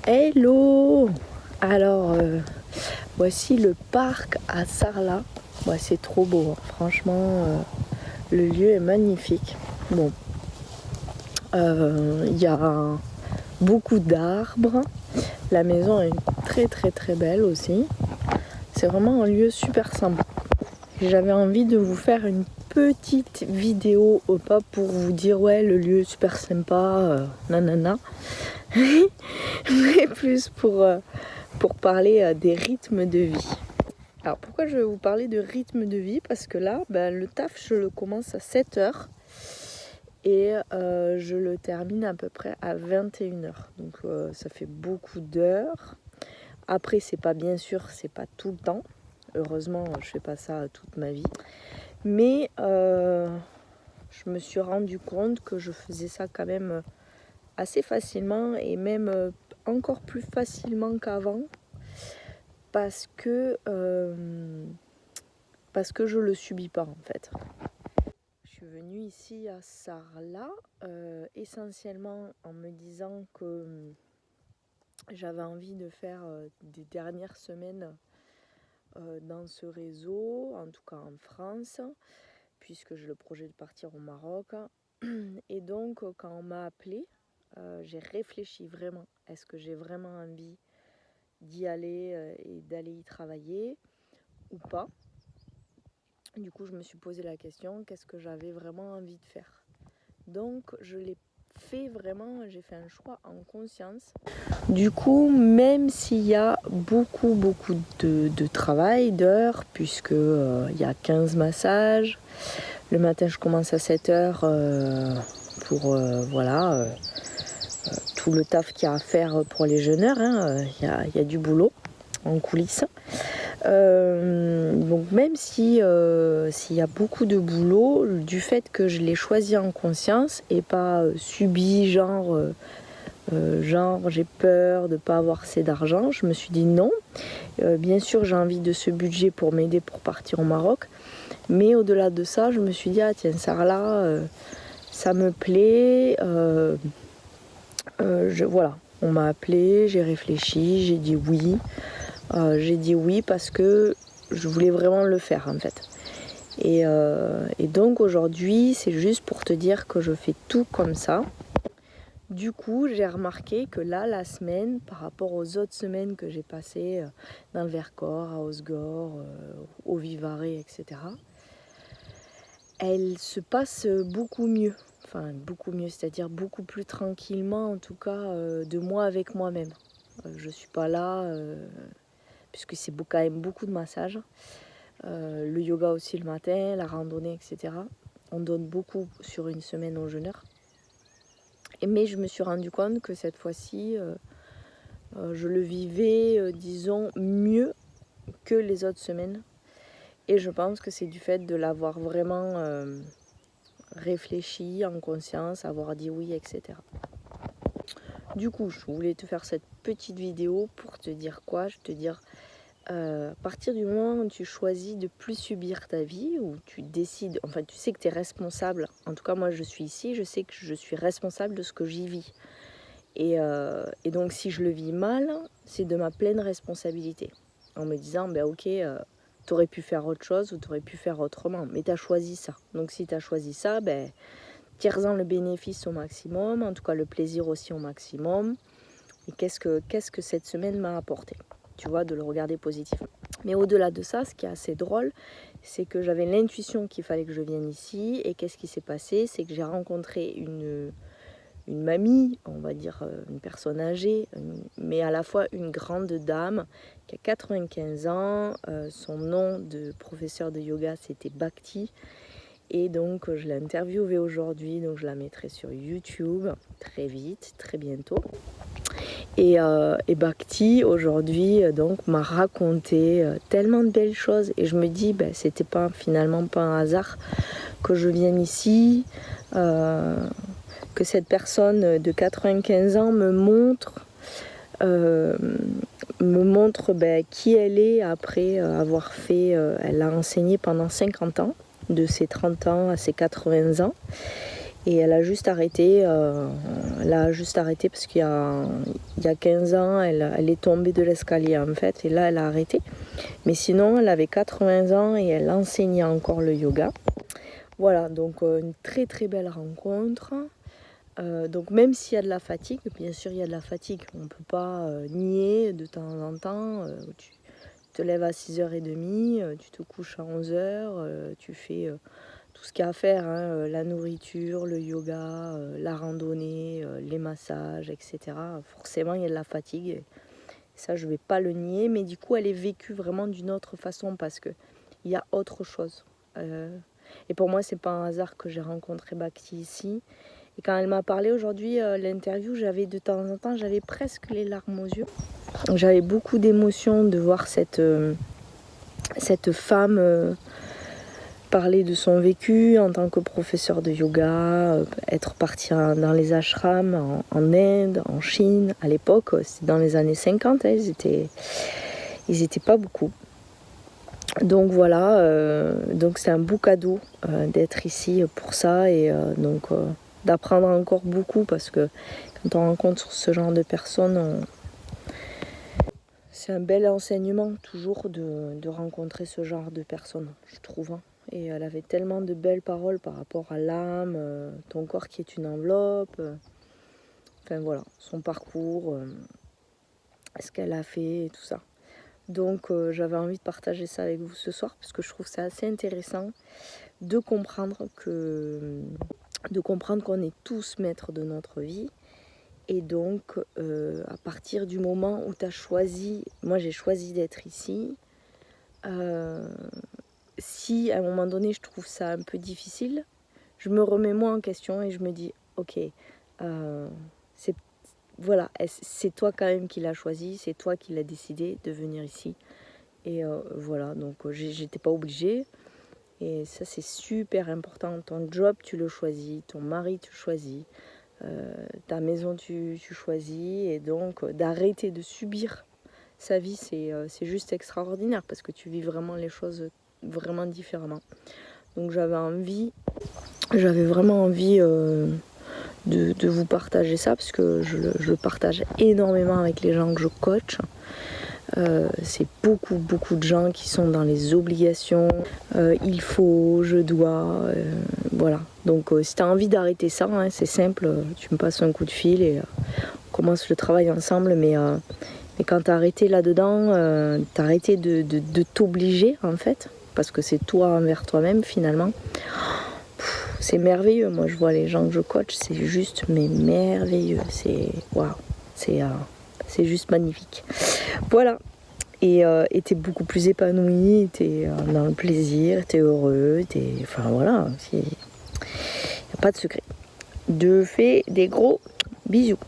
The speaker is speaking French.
Hello! Alors, voici le parc à Sarlat. Ouais, c'est trop beau, hein. Franchement, le lieu est magnifique. Bon, il y a beaucoup d'arbres. La maison est très très très belle aussi. C'est vraiment un lieu super sympa. J'avais envie de vous faire une petite vidéo, pas pour vous dire ouais le lieu est super sympa, nanana, mais plus pour parler des rythmes de vie. Alors pourquoi je vais vous parler de rythme de vie? Parce que là, le taf, je le commence à 7h et je le termine à peu près à 21h. Donc ça fait beaucoup d'heures. Après, c'est pas tout le temps. Heureusement, je fais pas ça toute ma vie. Mais je me suis rendu compte que je faisais ça quand même assez facilement et même encore plus facilement qu'avant parce que je le subis pas en fait. Je suis venue ici à Sarlat essentiellement en me disant que j'avais envie de faire des dernières semaines dans ce réseau, en tout cas en France, puisque j'ai le projet de partir au Maroc. Et donc quand on m'a appelée, j'ai réfléchi vraiment. Est-ce que j'ai vraiment envie d'y aller et d'aller y travailler ou pas? Du coup, je me suis posé la question, qu'est-ce que j'avais vraiment envie de faire? Donc, je l'ai fait vraiment, j'ai fait un choix en conscience. Du coup, même s'il y a beaucoup de travail, d'heures, puisque il y a 15 massages, le matin je commence à 7h pour tout le taf qu'il y a à faire pour les jeûneurs, il y a du boulot en coulisses. Donc même s'il y a beaucoup de boulot, du fait que je l'ai choisi en conscience et pas subi genre j'ai peur de ne pas avoir assez d'argent, je me suis dit non. Bien sûr j'ai envie de ce budget pour m'aider pour partir au Maroc, mais au-delà de ça je me suis dit tiens Sarlat, ça me plaît, voilà, on m'a appelé, j'ai réfléchi, j'ai dit oui. J'ai dit oui parce que je voulais vraiment le faire en fait. Et donc aujourd'hui, c'est juste pour te dire que je fais tout comme ça. Du coup, j'ai remarqué que là, la semaine, par rapport aux autres semaines que j'ai passées dans le Vercors, à Osgore, au Vivarais, etc., elle se passe beaucoup mieux. Enfin, beaucoup mieux, c'est-à-dire beaucoup plus tranquillement, en tout cas, de moi avec moi-même. Je suis pas là... puisque c'est quand même beaucoup de massages. Le yoga aussi le matin, la randonnée, etc. On donne beaucoup sur une semaine aux jeûneurs. Mais je me suis rendu compte que cette fois-ci, je le vivais, disons, mieux que les autres semaines. Et je pense que c'est du fait de l'avoir vraiment réfléchi en conscience, avoir dit oui, etc. Du coup, je voulais te faire cette petite vidéo pour te dire quoi? Je te dire... à partir du moment où tu choisis de plus subir ta vie, où tu décides, enfin tu sais que tu es responsable, en tout cas moi je suis ici, je sais que je suis responsable de ce que j'y vis. Et donc si je le vis mal, c'est de ma pleine responsabilité. En me disant, ok, t'aurais pu faire autre chose ou t'aurais pu faire autrement, mais t'as choisi ça. Donc si t'as choisi ça, tire-en le bénéfice au maximum, en tout cas le plaisir aussi au maximum. Et qu'est-ce que cette semaine m'a apporté ? Tu vois, de le regarder positivement. Mais au-delà de ça, ce qui est assez drôle, c'est que j'avais l'intuition qu'il fallait que je vienne ici. Et qu'est-ce qui s'est passé? C'est que j'ai rencontré une mamie, on va dire une personne âgée, mais à la fois une grande dame qui a 95 ans. Son nom de professeur de yoga, c'était Bhakti. Et donc, je l'ai interviewée aujourd'hui, donc je la mettrai sur YouTube très vite, très bientôt. Et Bhakti aujourd'hui donc m'a raconté tellement de belles choses et je me dis c'était finalement pas un hasard que je vienne ici, que cette personne de 95 ans me montre qui elle est après avoir fait, elle a enseigné pendant 50 ans, de ses 30 ans à ses 80 ans. Et elle a juste arrêté, parce qu'il y a 15 ans, elle est tombée de l'escalier en fait, et là elle a arrêté. Mais sinon, elle avait 80 ans et elle enseignait encore le yoga. Voilà, donc une très très belle rencontre. Donc même s'il y a de la fatigue, bien sûr il y a de la fatigue, on ne peut pas nier de temps en temps. Tu te lèves à 6h30, tu te couches à 11h, tu fais tout ce qu'il y a à faire, hein, la nourriture, le yoga, la randonnée, les massages, etc. Forcément, il y a de la fatigue. Et ça, je ne vais pas le nier. Mais du coup, elle est vécue vraiment d'une autre façon parce qu'il y a autre chose. Et pour moi, c'est pas un hasard que j'ai rencontré Bhakti ici. Et quand elle m'a parlé aujourd'hui, l'interview, j'avais de temps en temps, j'avais presque les larmes aux yeux. J'avais beaucoup d'émotions de voir cette femme parler de son vécu en tant que professeur de yoga, être partie dans les ashrams en Inde, en Chine. À l'époque, c'était dans les années 50, hein, ils étaient pas beaucoup. Donc voilà, donc c'est un beau cadeau d'être ici pour ça et d'apprendre encore beaucoup parce que quand on rencontre ce genre de personnes, c'est un bel enseignement toujours de rencontrer ce genre de personnes, je trouve. Hein. Et elle avait tellement de belles paroles par rapport à l'âme, ton corps qui est une enveloppe, enfin voilà, son parcours, ce qu'elle a fait et tout ça. Donc j'avais envie de partager ça avec vous ce soir parce que je trouve ça assez intéressant de comprendre qu'on est tous maîtres de notre vie. Et donc à partir du moment où tu as choisi, moi j'ai choisi d'être ici, si à un moment donné je trouve ça un peu difficile, je me remets moi en question et je me dis ok, c'est toi quand même qui l'as choisi, c'est toi qui l'as décidé de venir ici. Et voilà, donc j'étais pas obligée. Et ça c'est super important. Ton job tu le choisis, ton mari tu choisis, ta maison tu choisis. Et donc d'arrêter de subir sa vie, c'est juste extraordinaire parce que tu vis vraiment les choses vraiment différemment. Donc j'avais vraiment envie de vous partager ça parce que je le partage énormément avec les gens que je coach. C'est beaucoup de gens qui sont dans les obligations, il faut, je dois, voilà. Donc si tu as envie d'arrêter ça, hein, c'est simple, tu me passes un coup de fil et on commence le travail ensemble. Mais quand tu as arrêté là-dedans, tu as arrêté de t'obliger en fait, parce que c'est toi envers toi-même finalement. C'est merveilleux, moi je vois les gens que je coach, c'est juste mais merveilleux, c'est waouh, c'est juste magnifique. Voilà, et t'es beaucoup plus épanoui, t'es dans le plaisir, t'es heureux, enfin voilà, il n'y a pas de secret. Je fais des gros bisous.